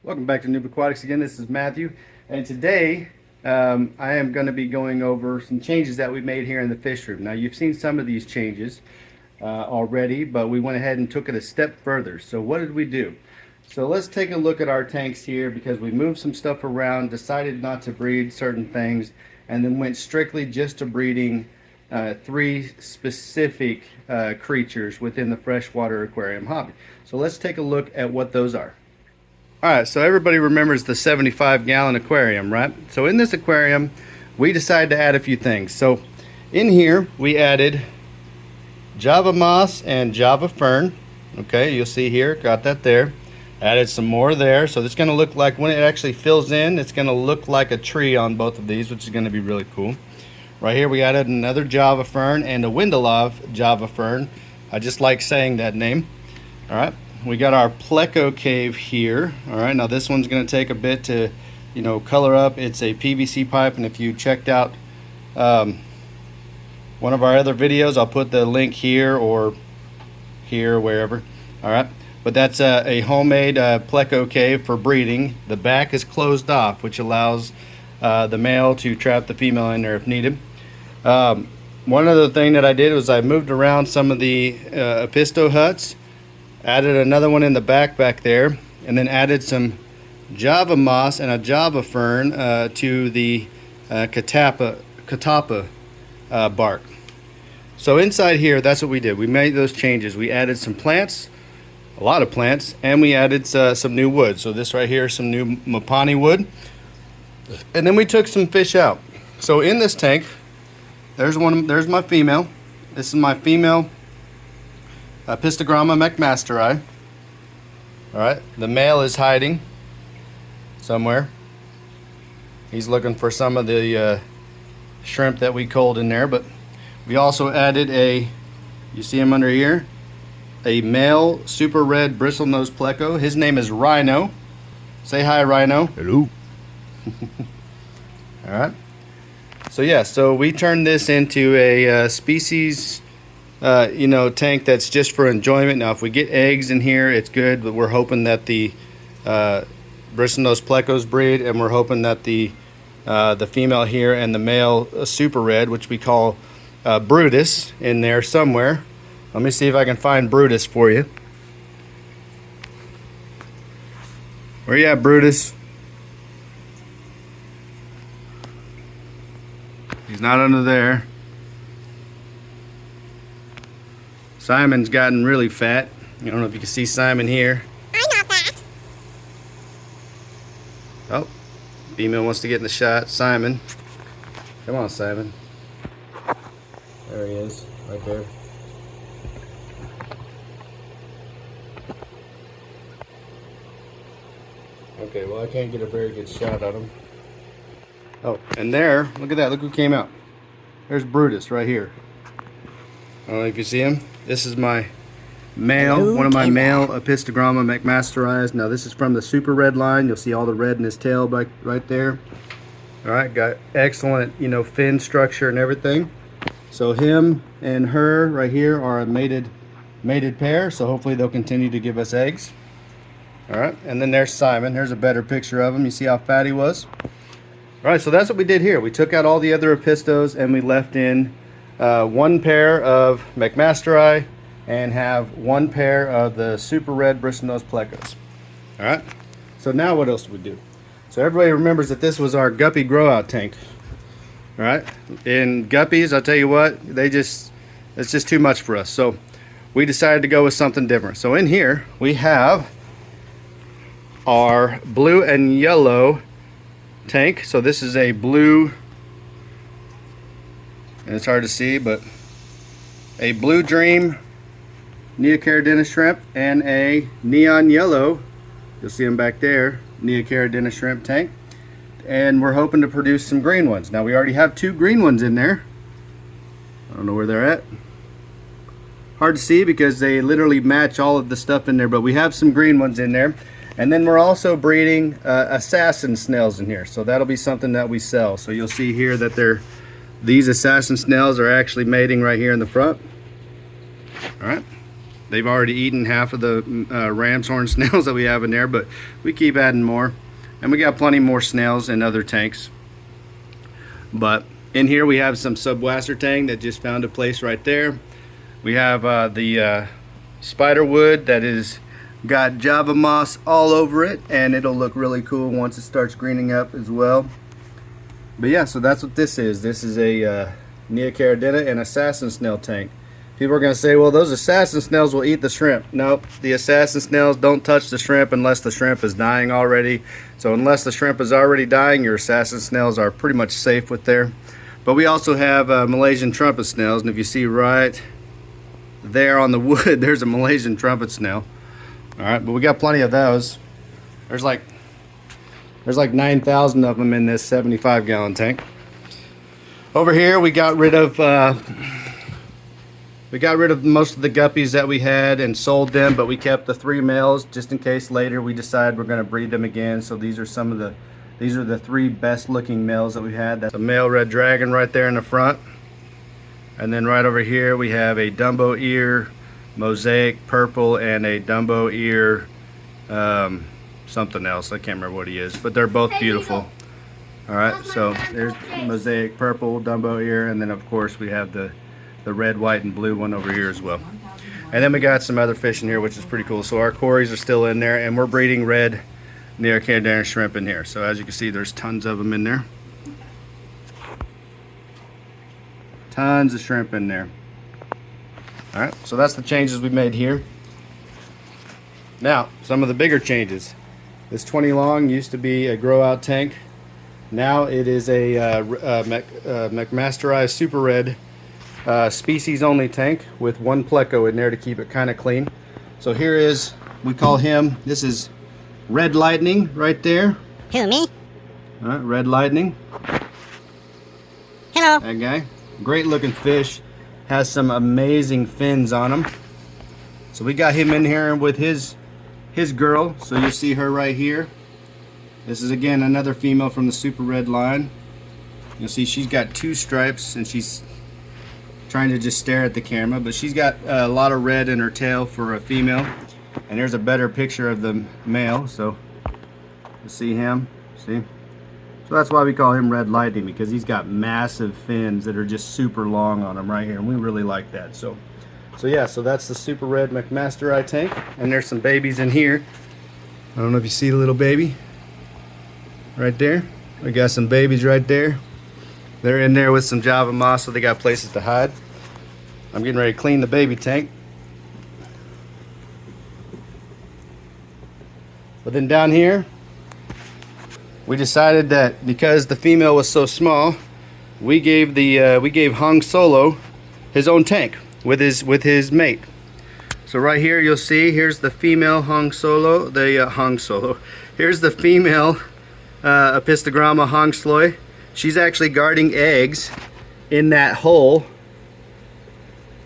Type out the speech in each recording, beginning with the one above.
Welcome back to NoobAquatics again. This is Matthew, and today I am going to be going over some changes that we made here in the fish room. Now, you've seen some of these changes already, but we went ahead and took it a step further. So what did we do? So let's take a look at our tanks here, because we moved some stuff around, decided not to breed certain things, and then went strictly just to breeding three specific creatures within the freshwater aquarium hobby. So let's take a look at what those are. Alright, so everybody remembers the 75-gallon aquarium, right? So in this aquarium, we decided to add a few things. So in here, we added Java moss and Java fern. Okay, you'll see here, got that there. Added some more there. So it's going to look like, when it actually fills in, it's going to look like a tree on both of these, which is going to be really cool. Right here, we added another Java fern and a Windelov Java fern. I just like saying that name. Alright. We got our Pleco cave here. All right, now this one's going to take a bit to, color up. It's a PVC pipe, and if you checked out one of our other videos, I'll put the link here or here, wherever. All right, but that's a homemade Pleco cave for breeding. The back is closed off, which allows the male to trap the female in there if needed. One other thing that I did was I moved around some of the Apisto huts. Added another one in the back there, and then added some Java moss and a Java fern to the catapa bark. So inside here, that's what we did. We made those changes. We added some plants, a lot of plants, and we added some new wood. So this right here is some new Mapani wood. And then we took some fish out. So in this tank, there's my female. This is my female Apistogramma McMasteri. Alright, the male is hiding somewhere. He's looking for some of the shrimp that we culled in there, but we also added you see him under here, a male Super Red Bristlnose Plecos. His name is Rhino. Say hi, Rhino. Hello. Alright. So yeah, so we turned this into a species tank that's just for enjoyment. Now if we get eggs in here, it's good, but we're hoping that the Bristlnose Plecos breed, and we're hoping that the female here and the male Super Red, which we call Brutus, in there somewhere. Let me see if I can find Brutus for you. Where you at, Brutus? He's not under there. Simon's gotten really fat. I don't know if you can see Simon here. I'm not fat. Oh, female wants to get in the shot. Simon. Come on, Simon. There he is, right there. Okay, well, I can't get a very good shot at him. Oh, and there, look at that. Look who came out. There's Brutus right here. I don't know if you see him. This is my male, one of my male Apistogramma McMasteri. Now this is from the Super Red line. You'll see all the red in his tail right there. All right, got excellent, fin structure and everything. So him and her right here are a mated pair. So hopefully they'll continue to give us eggs. All right, and then there's Simon. Here's a better picture of him. You see how fat he was? All right, so that's what we did here. We took out all the other Apistos and we left in one pair of McMasteri and have one pair of the Super Red Bristlnose Plecos. Alright, so now what else do we do? So everybody remembers that this was our guppy grow out tank. Alright, in guppies, I'll tell you what, it's just too much for us. So we decided to go with something different. So in here we have our blue and yellow tank. So this is a blue, and it's hard to see, but a Blue Dream Neocaridina shrimp and a neon yellow, you'll see them back there, Neocaridina shrimp tank. And we're hoping to produce some green ones. Now we already have two green ones in there. I don't know where they're at. Hard to see because they literally match all of the stuff in there, but we have some green ones in there. And then we're also breeding assassin snails in here. So that'll be something that we sell. So you'll see here that these assassin snails are actually mating right here in the front. All right. They've already eaten half of the ram's horn snails that we have in there, but we keep adding more. And we got plenty more snails in other tanks. But in here we have some subwasser tang that just found a place right there. We have the spider wood that is got Java moss all over it, and it'll look really cool once it starts greening up as well. But yeah, so that's what this is. This is a Neocaridina and assassin snail tank. People are going to say, well, those assassin snails will eat the shrimp. Nope, the assassin snails don't touch the shrimp unless the shrimp is dying already. So unless the shrimp is already dying, your assassin snails are pretty much safe with there. But we also have Malaysian trumpet snails, and if you see right there on the wood, there's a Malaysian trumpet snail. All right, but we got plenty of those. There's like 9,000 of them in this 75-gallon tank. Over here, we got rid of most of the guppies that we had and sold them, but we kept the 3 males just in case later we decide we're going to breed them again. So these are the 3 best looking males that we had. That's a male red dragon right there in the front, and then right over here we have a Dumbo ear mosaic purple and a Dumbo ear something else. I can't remember what he is, but they're both beautiful. All right, so there's mosaic purple Dumbo ear, and then of course we have the red, white, and blue one over here as well. And then we got some other fish in here, which is pretty cool. So our cories are still in there, and we're breeding red Neocaridina shrimp in here. So as you can see, there's tons of them in there. Tons of shrimp in there. All right, so that's the changes we made here. Now, some of the bigger changes. This 20 long used to be a grow out tank. Now it is a McMasterized Super Red species only tank with 1 pleco in there to keep it kind of clean. So here is, we call him, this is Red Lightning right there. Who, me? All right, Red Lightning. Hello. That guy. Great looking fish. Has some amazing fins on him. So we got him in here with his girl. So you see her right here. This is again another female from the Super Red line. You'll see she's got 2 stripes, and she's trying to just stare at the camera, but she's got a lot of red in her tail for a female. And there's a better picture of the male. So you see him. See? So that's why we call him Red Lightning, because he's got massive fins that are just super long on him right here, and we really like that. So yeah, so that's the Super Red McMasterized tank, and there's some babies in here. I don't know if you see the little baby right there. We got some babies right there. They're in there with some Java moss, so they got places to hide. I'm getting ready to clean the baby tank. But then down here, we decided that because the female was so small, we gave Hong Solo his own tank with his mate. So right here you'll see, here's the female Hong Solo, Here's the female Apistogramma Hong Sloy. She's actually guarding eggs in that hole.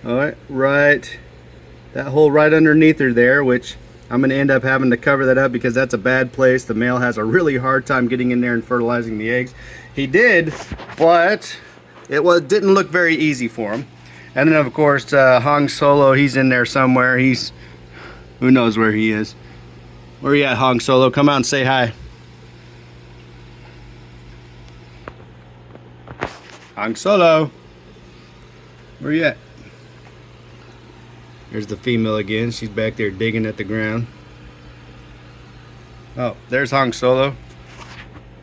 All right, that hole right underneath her there, which I'm going to end up having to cover that up because that's a bad place. The male has a really hard time getting in there and fertilizing the eggs. He did, but it didn't look very easy for him. And then of course Hong Solo, he's in there somewhere. Who knows where he is. Where you at, Hong Solo? Come out and say hi. Hong Solo, where you at? There's the female again. She's back there digging at the ground. Oh, there's Hong Solo.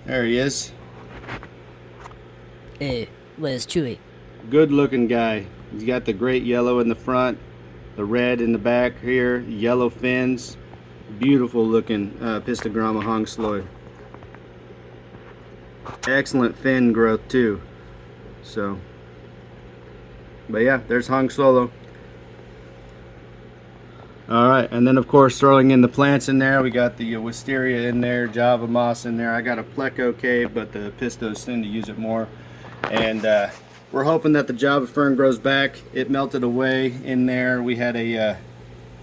There he is. Hey, where's Chewie? Good looking guy. He's got the great yellow in the front, the red in the back here, yellow fins. Beautiful looking Apistogramma Hong Sloy. Excellent fin growth too. So, but yeah, there's Hong Solo. Alright, and then of course throwing in the plants in there, we got the wisteria in there, Java moss in there. I got a pleco cave, but the pistos tend to use it more. And we're hoping that the Java fern grows back. It melted away in there. We had a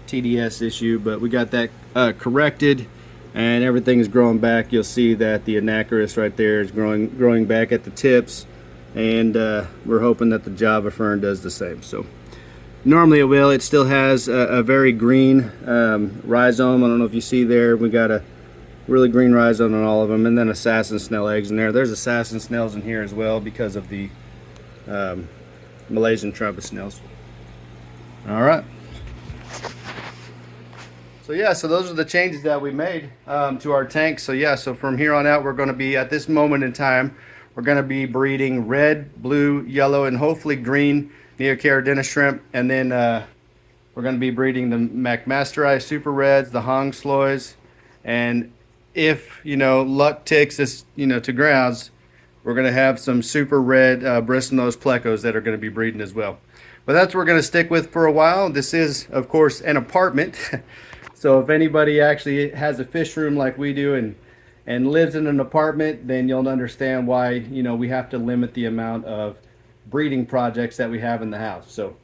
TDS issue, but we got that corrected, and everything is growing back. You'll see that the anacharis right there is growing back at the tips, and we're hoping that the Java fern does the same. So normally it will. It still has a very green rhizome. I don't know if you see there. We got a really green rhizome on all of them, and then assassin snail eggs in there. There's assassin snails in here as well because of the Malaysian trumpet snails. All right. So yeah, so those are the changes that we made to our tank. So yeah, so from here on out, we're going to be, at this moment in time, we're going to be breeding red, blue, yellow, and hopefully green Neocaridina shrimp. And then we're going to be breeding the McMasterized Super Reds, the Hong Sloys, and if, you know, luck takes us, you know, to grounds, we're going to have some Super Red Bristlnose Plecos that are going to be breeding as well. But that's what we're going to stick with for a while. This is, of course, an apartment. So if anybody actually has a fish room like we do and lives in an apartment, then you'll understand why, you know, we have to limit the amount of breeding projects that we have in the house. So,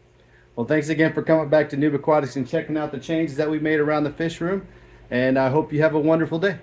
well, thanks again for coming back to NoobAquatics and checking out the changes that we made around the fish room. And I hope you have a wonderful day.